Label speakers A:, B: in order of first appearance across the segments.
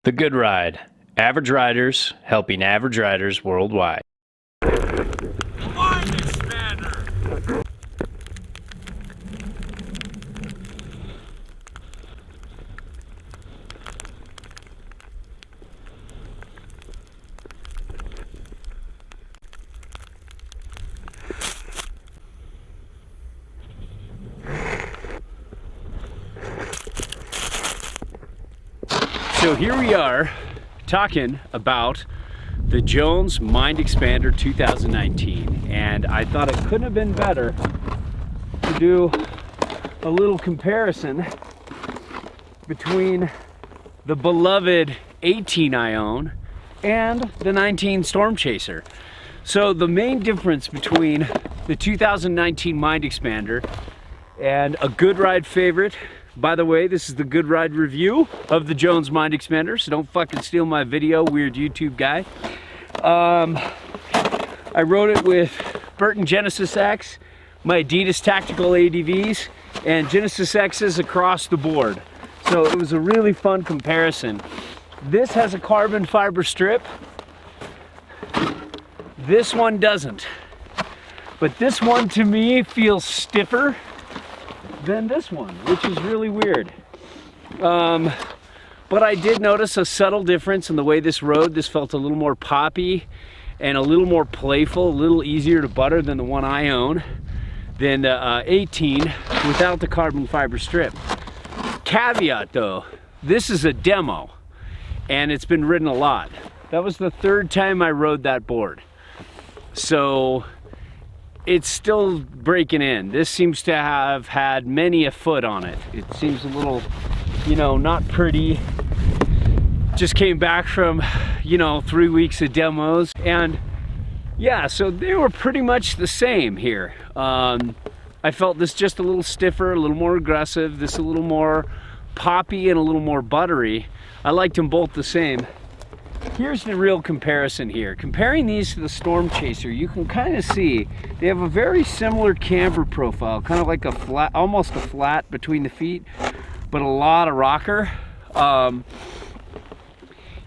A: The Good Ride. Average riders helping average riders worldwide.
B: Mind expander.
A: So here we are talking about the Jones Mind Expander 2019, and I thought it couldn't have been better to do a little comparison between the beloved 18 I own and the 19 Storm Chaser. So the main difference between the 2019 Mind Expander and a Good Ride favorite. By the way, this is the Good Ride review of the Jones Mind Expander, so don't fucking steal my video, weird YouTube guy. I rode it with Burton Genesis X, my Adidas Tactical ADVs, and Genesis X's across the board. So it was a really fun comparison. This has a carbon fiber strip. This one doesn't. But this one to me feels stiffer than this one, which is really weird. But I did notice a subtle difference in the way this rode. This felt a little more poppy and a little more playful, a little easier to butter than the one I own, than the 18 without the carbon fiber strip. Caveat though, this is a demo and it's been ridden a lot. That was the third time I rode that board. So it's still breaking in. This seems to have had many a foot on it. It seems a little, not pretty. Just came back from, 3 weeks of demos. And yeah, so they were pretty much the same here. I felt this just a little stiffer, a little more aggressive, this a little more poppy and a little more buttery. I liked them both the same. Here's the real comparison here. Comparing these to the Storm Chaser, you can kind of see they have a very similar camber profile, kind of like a flat, almost a flat between the feet, but a lot of rocker.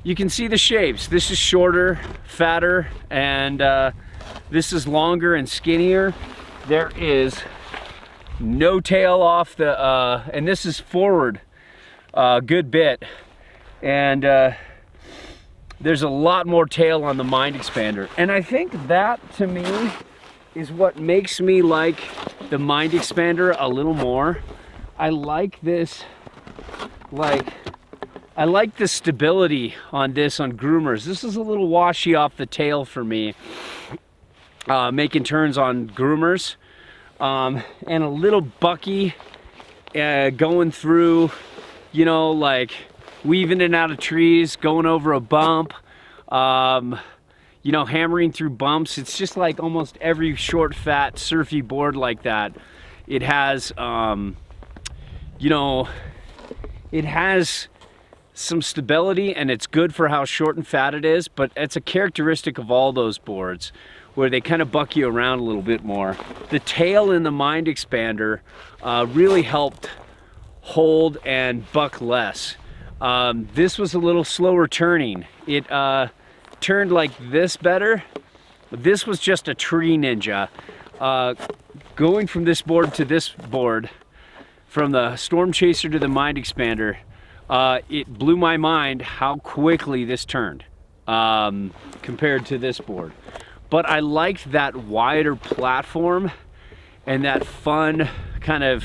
A: You can see the shapes. This is shorter, fatter, and this is longer and skinnier. There is no tail off the, and this is forward a good bit. And there's a lot more tail on the Mind Expander. And I think that, to me, is what makes me like the Mind Expander a little more. I like this, I like the stability on this on groomers. This is a little washy off the tail for me, making turns on groomers. And a little bucky going through, weaving in and out of trees, going over a bump, hammering through bumps. It's just like almost every short, fat, surfy board like that. It has, it has some stability, and it's good for how short and fat it is, but it's a characteristic of all those boards where they kind of buck you around a little bit more. The tail in the Mind Expander really helped hold and buck less. This was a little slower turning. It turned like this better. This was just a tree ninja. Going from this board to this board, from the Storm Chaser to the Mind Expander, it blew my mind how quickly this turned compared to this board. But I liked that wider platform and that fun kind of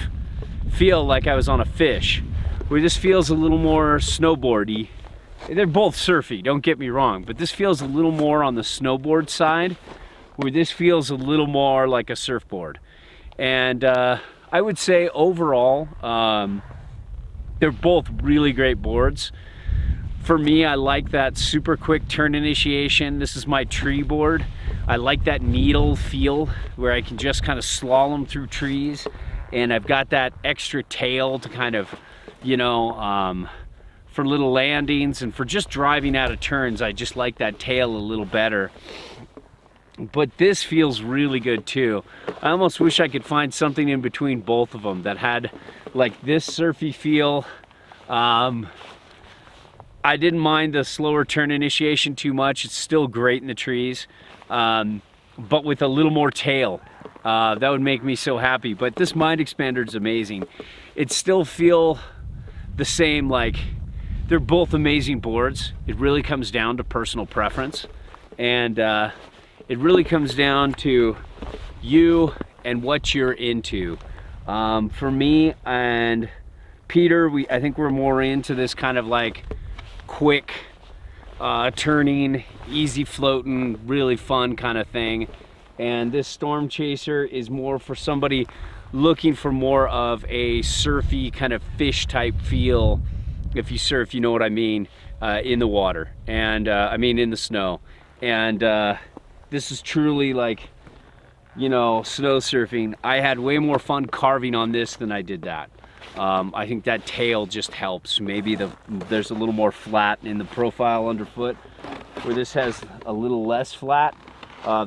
A: feel like I was on a fish, where this feels a little more snowboardy. They're both surfy, don't get me wrong, but this feels a little more on the snowboard side, where this feels a little more like a surfboard. And I would say overall, they're both really great boards. For me, I like that super quick turn initiation. This is my tree board. I like that needle feel where I can just kind of slalom through trees, and I've got that extra tail to kind of, for little landings and for just driving out of turns. I just like that tail a little better. But this feels really good too. I almost wish I could find something in between both of them that had like this surfy feel, I didn't mind the slower turn initiation too much. It's still great in the trees, but with a little more tail. That would make me so happy. But this Mind Expander is amazing. It still feel the same, like they're both amazing boards. It really comes down to personal preference, and it really comes down to you and what you're into. For me and Peter, I think we're more into this kind of like quick turning, easy floating, really fun kind of thing. And this Storm Chaser is more for somebody looking for more of a surfy kind of fish type feel. If you surf, you know what I mean, in the water, and I mean in the snow. And this is truly like, you know, snow surfing. I had way more fun carving on this than I did that. I think that tail just helps. Maybe there's a little more flat in the profile underfoot, where this has a little less flat.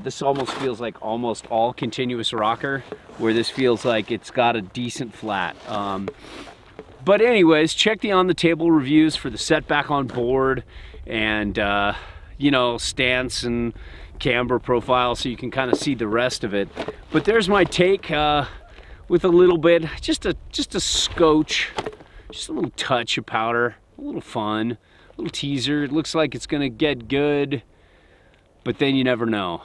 A: This almost feels like almost all continuous rocker, where this feels like it's got a decent flat. But anyways, check the On the Table reviews for the setback on board and you know, stance and camber profile, so you can kind of see the rest of it. But there's my take with a little bit, just a scotch, just a little touch of powder, a little fun, a little teaser. It looks like it's gonna get good, but then you never know.